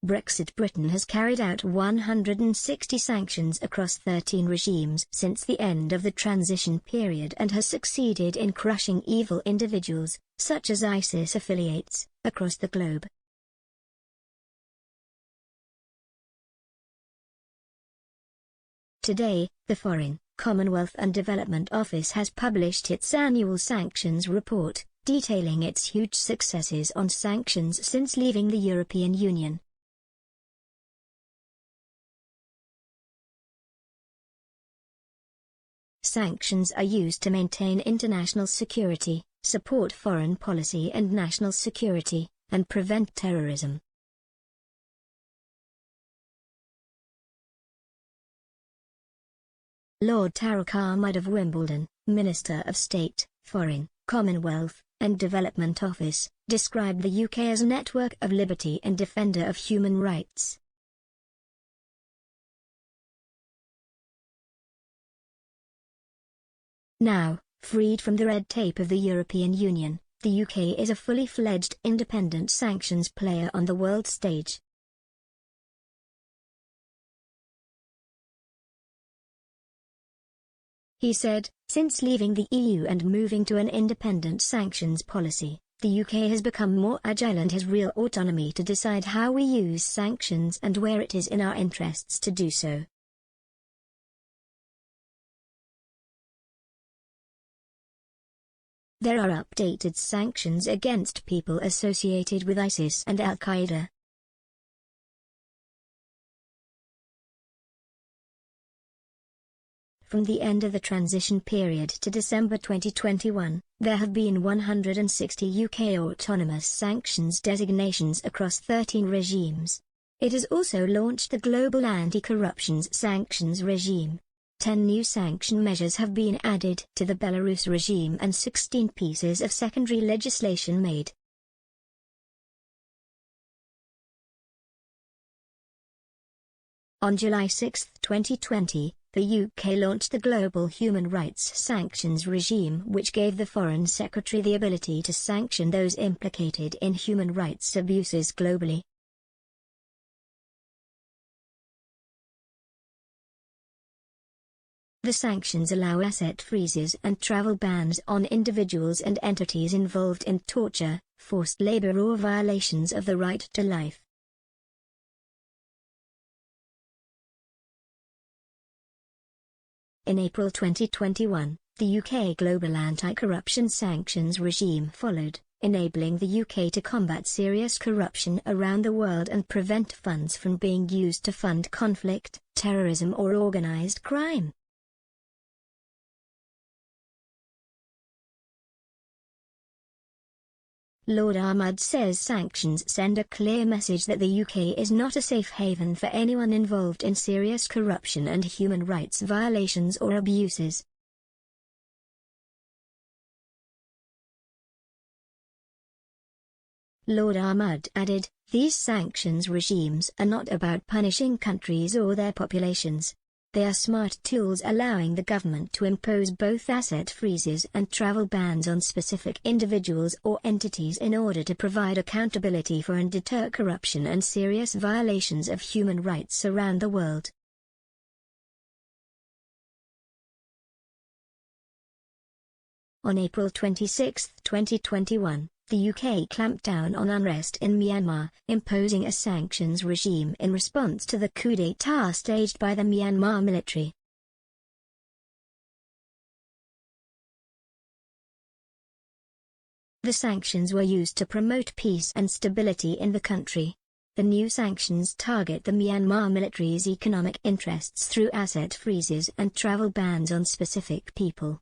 Brexit Britain has carried out 160 sanctions across 13 regimes since the end of the transition period and has succeeded in crushing evil individuals, such as ISIS affiliates, across the globe. Today, the Foreign, Commonwealth and Development Office has published its annual sanctions report, detailing its huge successes on sanctions since leaving the European Union. Sanctions are used to maintain international security, support foreign policy and national security, and prevent terrorism. Lord Tariq Ahmad of Wimbledon, Minister of State, Foreign, Commonwealth, and Development Office, described the UK as a network of liberty and defender of human rights. Now, freed from the red tape of the European Union, the UK is a fully fledged independent sanctions player on the world stage. He said, since leaving the EU and moving to an independent sanctions policy, the UK has become more agile and has real autonomy to decide how we use sanctions and where it is in our interests to do so. There are updated sanctions against people associated with ISIS and Al-Qaeda. From the end of the transition period to December 2021, there have been 160 UK autonomous sanctions designations across 13 regimes. It has also launched the Global Anti-Corruption Sanctions Regime. 10 new sanction measures have been added to the Belarus regime and 16 pieces of secondary legislation made. On July 6, 2020, the UK launched the Global Human Rights Sanctions Regime, which gave the Foreign Secretary the ability to sanction those implicated in human rights abuses globally. The sanctions allow asset freezes and travel bans on individuals and entities involved in torture, forced labor or violations of the right to life. In April 2021, the UK Global Anti-Corruption Sanctions Regime followed, enabling the UK to combat serious corruption around the world and prevent funds from being used to fund conflict, terrorism or organised crime. Lord Ahmad says sanctions send a clear message that the UK is not a safe haven for anyone involved in serious corruption and human rights violations or abuses. Lord Ahmad added, these sanctions regimes are not about punishing countries or their populations. They are smart tools allowing the government to impose both asset freezes and travel bans on specific individuals or entities in order to provide accountability for and deter corruption and serious violations of human rights around the world. On April 26, 2021, the UK clamped down on unrest in Myanmar, imposing a sanctions regime in response to the coup d'état staged by the Myanmar military. The sanctions were used to promote peace and stability in the country. The new sanctions target the Myanmar military's economic interests through asset freezes and travel bans on specific people.